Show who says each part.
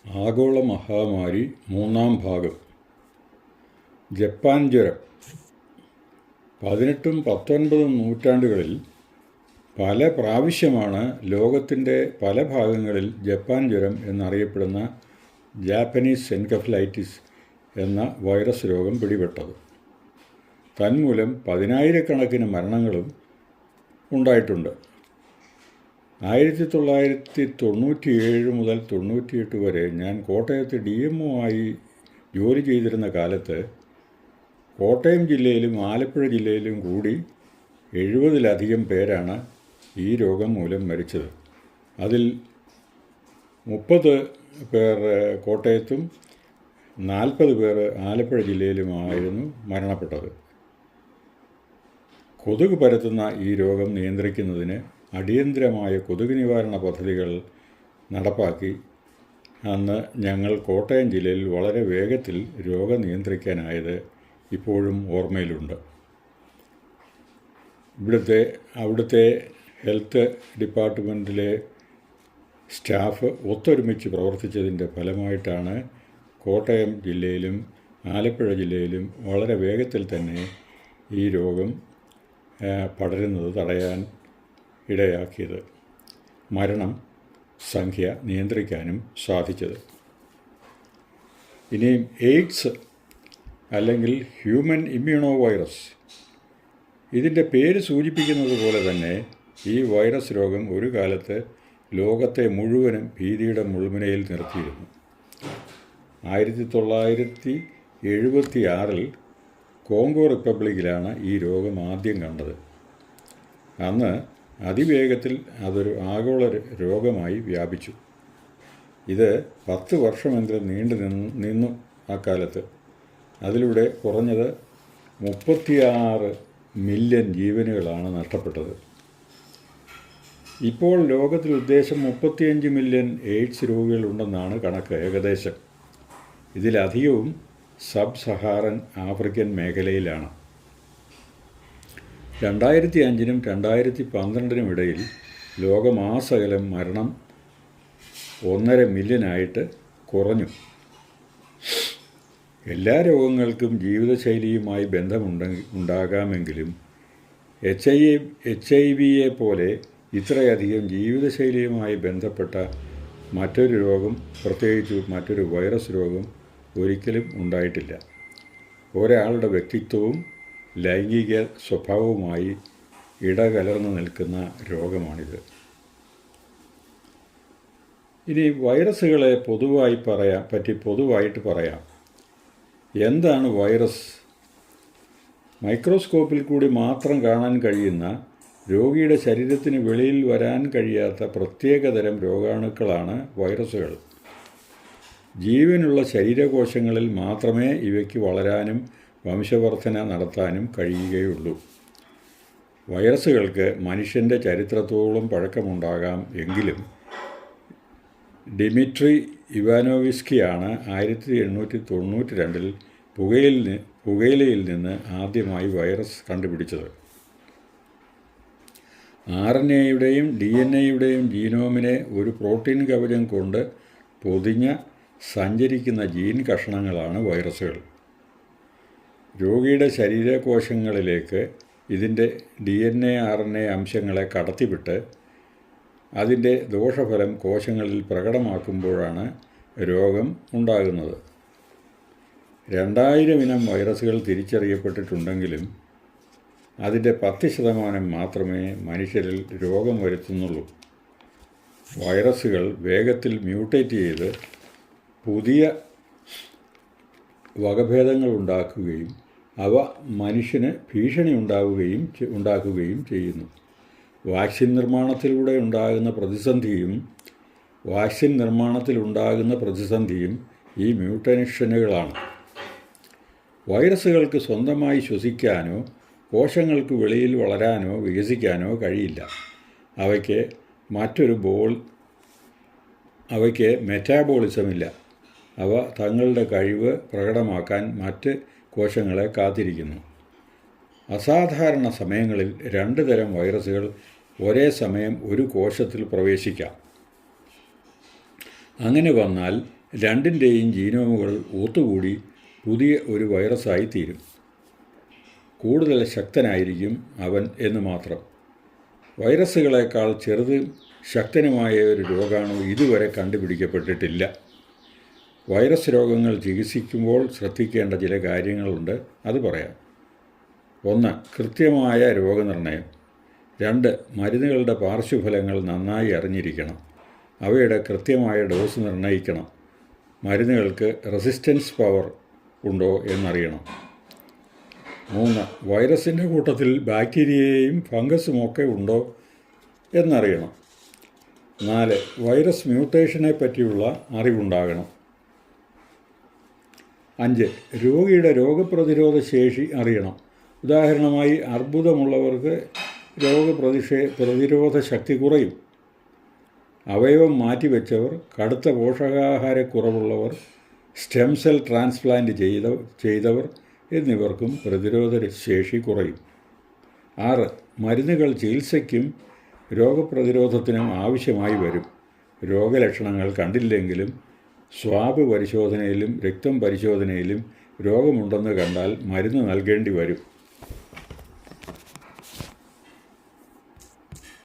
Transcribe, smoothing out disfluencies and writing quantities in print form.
Speaker 1: ആഗോള മഹാമാരി മൂന്നാം ഭാഗം. ജപ്പാൻ ജ്വരം. 18ഉം 19ഉം നൂറ്റാണ്ടുകളിൽ പല പ്രാവശ്യമാണ് ലോകത്തിൻ്റെ പല ഭാഗങ്ങളിൽ ജപ്പാൻ ജ്വരം എന്നറിയപ്പെടുന്ന ജാപ്പനീസ് എൻകഫലൈറ്റിസ് എന്ന വൈറസ് രോഗം പിടിപെട്ടത്. തന്മൂലം പതിനായിരക്കണക്കിന് മരണങ്ങളും ഉണ്ടായിട്ടുണ്ട്. 1997 മുതൽ 98 വരെ ഞാൻ കോട്ടയത്ത് DMO ആയി ജോലി ചെയ്തിരുന്ന കാലത്ത് കോട്ടയം ജില്ലയിലും ആലപ്പുഴ ജില്ലയിലും കൂടി 70-ലധികം പേരാണ് ഈ രോഗം മൂലം മരിച്ചത്. അതിൽ 30 പേർ കോട്ടയത്തും 40 പേർ ആലപ്പുഴ ജില്ലയിലുമായിരുന്നു മരണപ്പെട്ടത്. കൊതുക് പരത്തുന്ന ഈ രോഗം നിയന്ത്രിക്കുന്നതിന് അടിയന്തരമായ കൊതുക് നിവാരണ പദ്ധതികൾ നടപ്പാക്കി. അന്ന് ഞങ്ങൾ കോട്ടയം ജില്ലയിൽ വളരെ വേഗത്തിൽ രോഗം നിയന്ത്രിക്കാനായത് ഇപ്പോഴും ഓർമ്മയിലുണ്ട്. അവിടുത്തെ ഹെൽത്ത് ഡിപ്പാർട്ട്മെൻറ്റിലെ സ്റ്റാഫ് ഒത്തൊരുമിച്ച് പ്രവർത്തിച്ചതിൻ്റെ ഫലമായിട്ടാണ് കോട്ടയം ജില്ലയിലും ആലപ്പുഴ ജില്ലയിലും വളരെ വേഗത്തിൽ തന്നെ ഈ രോഗം പടരുന്നത് തടയാൻ ഇടയാക്കിയത്. മരണം സംഖ്യ നിയന്ത്രിക്കാനും സാധിച്ചത്. ഇനിയും എയ്ഡ്സ് അല്ലെങ്കിൽ ഹ്യൂമൻ ഇമ്മ്യൂണോ വൈറസ്. ഇതിൻ്റെ പേര് സൂചിപ്പിക്കുന്നത് പോലെ തന്നെ ഈ വൈറസ് രോഗം ഒരു കാലത്ത് ലോകത്തെ മുഴുവനും ഭീതിയുടെ മുൾമുനയിൽ നിർത്തിയിരുന്നു. 1976 കോങ്കോ റിപ്പബ്ലിക്കിലാണ് ഈ രോഗം ആദ്യം കണ്ടത്. അന്ന് അതിവേഗത്തിൽ അതൊരു ആഗോള രോഗമായി വ്യാപിച്ചു. ഇത് 10 വർഷമെങ്കിലും നിന്നു അക്കാലത്ത്. അതിലൂടെ കുറഞ്ഞത് 36 മില്യൺ ജീവനുകളാണ് നഷ്ടപ്പെട്ടത്. ഇപ്പോൾ ലോകത്തിൽ ഉദ്ദേശം 35 മില്യൺ എയ്ഡ്സ് രോഗികളുണ്ടെന്നാണ് കണക്ക് ഏകദേശം. ഇതിലധികവും സബ് സഹാറൻ ആഫ്രിക്കൻ മേഖലയിലാണ്. 2005നും 2012നും ഇടയിൽ ലോകമാസകലം മരണം 1.5 മില്യനായിട്ട് കുറഞ്ഞു. എല്ലാ രോഗങ്ങൾക്കും ജീവിതശൈലിയുമായി ബന്ധമുണ്ടാകാമെങ്കിലും HIV പോലെ ഇത്രയധികം ജീവിതശൈലിയുമായി ബന്ധപ്പെട്ട മറ്റൊരു രോഗം, പ്രത്യേകിച്ച് മറ്റൊരു വൈറസ് രോഗം ഒരിക്കലും ഉണ്ടായിട്ടില്ല. ഒരാളുടെ വ്യക്തിത്വവും ലൈംഗിക സ്വഭാവവുമായി ഇടകലർന്നു നിൽക്കുന്ന രോഗമാണിത്. ഇനി വൈറസുകളെ പൊതുവായിട്ട് പറയാം. എന്താണ് വൈറസ്? മൈക്രോസ്കോപ്പിൽ കൂടി മാത്രം കാണാൻ കഴിയുന്ന, രോഗിയുടെ ശരീരത്തിന് വെളിയിൽ വരാൻ കഴിയാത്ത പ്രത്യേകതരം രോഗാണുക്കളാണ് വൈറസുകൾ. ജീവനുള്ള ശരീരകോശങ്ങളിൽ മാത്രമേ ഇവയ്ക്ക് വളരാനും വംശവർധന നടത്താനും കഴിയുകയുള്ളൂ. വൈറസുകൾക്ക് മനുഷ്യൻ്റെ ചരിത്രത്തോളം പഴക്കമുണ്ടാകാം. എങ്കിലും ഡിമിട്രി ഇവാനോവിസ്കിയാണ് 1892 പുകയിലയിൽ നിന്ന് ആദ്യമായി വൈറസ് കണ്ടുപിടിച്ചത്. RNA-യുടെയും DNA-യുടെയും ജീനോമിനെ ഒരു പ്രോട്ടീൻ കവചം കൊണ്ട് പൊതിഞ്ഞ സഞ്ചരിക്കുന്ന ജീൻ കഷണങ്ങളാണ് വൈറസുകൾ. രോഗിയുടെ ശരീരകോശങ്ങളിലേക്ക് ഇതിൻ്റെ DNA RNA അംശങ്ങളെ കടത്തിവിട്ട് അതിൻ്റെ ദോഷഫലം കോശങ്ങളിൽ പ്രകടമാക്കുമ്പോഴാണ് രോഗം ഉണ്ടാകുന്നത്. 2000 ഇനം വൈറസുകൾ തിരിച്ചറിയപ്പെട്ടിട്ടുണ്ടെങ്കിലും അതിൻ്റെ 10% മാത്രമേ മനുഷ്യരിൽ രോഗം വരുത്തുന്നുള്ളൂ. വൈറസുകൾ വേഗത്തിൽ മ്യൂട്ടേറ്റ് ചെയ്ത് പുതിയ വകഭേദങ്ങൾ ഉണ്ടാക്കുകയും അവ മനുഷ്യന് ഭീഷണി ഉണ്ടാക്കുകയും ചെയ്യുന്നു. വാക്സിൻ നിർമ്മാണത്തിലുണ്ടാകുന്ന പ്രതിസന്ധിയും ഈ മ്യൂട്ടേഷനുകളാണ്. വൈറസുകൾക്ക് സ്വന്തമായി ശ്വസിക്കാനോ കോശങ്ങൾക്ക് വെളിയിൽ വളരാനോ വികസിക്കാനോ കഴിയില്ല. അവയ്ക്ക് മെറ്റാബോളിസമില്ല. അവ തങ്ങളുടെ കഴിവ് പ്രകടമാക്കാൻ മറ്റ് കോശങ്ങളെ കാത്തിരിക്കുന്നു. അസാധാരണ സമയങ്ങളിൽ 2 തരം വൈറസുകൾ ഒരേ സമയം ഒരു കോശത്തിൽ പ്രവേശിക്കാം. അങ്ങനെ വന്നാൽ രണ്ടിൻ്റെയും ജീനോമുകൾ ഒത്തുകൂടി പുതിയ ഒരു വൈറസായി തീരും. കൂടുതൽ ശക്തനായിരിക്കും അവൻ എന്ന് മാത്രം. വൈറസുകളേക്കാൾ ചെറുതും ശക്തനുമായ ഒരു രോഗാണു ഇതുവരെ കണ്ടുപിടിക്കപ്പെട്ടിട്ടില്ല. വൈറസ് രോഗങ്ങൾ ചികിത്സിക്കുമ്പോൾ ശ്രദ്ധിക്കേണ്ട ചില കാര്യങ്ങളുണ്ട്, അത് പറയാം. 1. കൃത്യമായ രോഗനിർണയം. 2. മരുന്നുകളുടെ പാർശ്വഫലങ്ങൾ നന്നായി അറിഞ്ഞിരിക്കണം. അവയുടെ കൃത്യമായ ഡോസ് നിർണ്ണയിക്കണം. മരുന്നുകൾക്ക് റെസിസ്റ്റൻസ് പവർ ഉണ്ടോ എന്നറിയണം. 3. വൈറസിൻ്റെ കൂട്ടത്തിൽ ബാക്ടീരിയയും ഫംഗസുമൊക്കെ ഉണ്ടോ എന്നറിയണം. 4. വൈറസ് മ്യൂട്ടേഷനെ പറ്റിയുള്ള അറിവുണ്ടാകണം. 5. രോഗിയുടെ രോഗപ്രതിരോധ ശേഷി അറിയണം. ഉദാഹരണമായി അർബുദമുള്ളവർക്ക് പ്രതിരോധ ശക്തി കുറയും. അവയവം മാറ്റിവെച്ചവർ, കടുത്ത പോഷകാഹാരക്കുറവുള്ളവർ, സ്റ്റെം സെൽ ട്രാൻസ്പ്ലാന്റ് ചെയ്തവർ എന്നിവർക്കും പ്രതിരോധ ശേഷി കുറയും. 6. മരുന്നുകൾ ചികിത്സയ്ക്കും രോഗപ്രതിരോധത്തിനും ആവശ്യമായി വരും. രോഗലക്ഷണങ്ങൾ കണ്ടില്ലെങ്കിലും സ്വാബ് പരിശോധനയിലും രക്തം പരിശോധനയിലും രോഗമുണ്ടെന്ന് കണ്ടാൽ മരുന്ന് നൽകേണ്ടി വരും.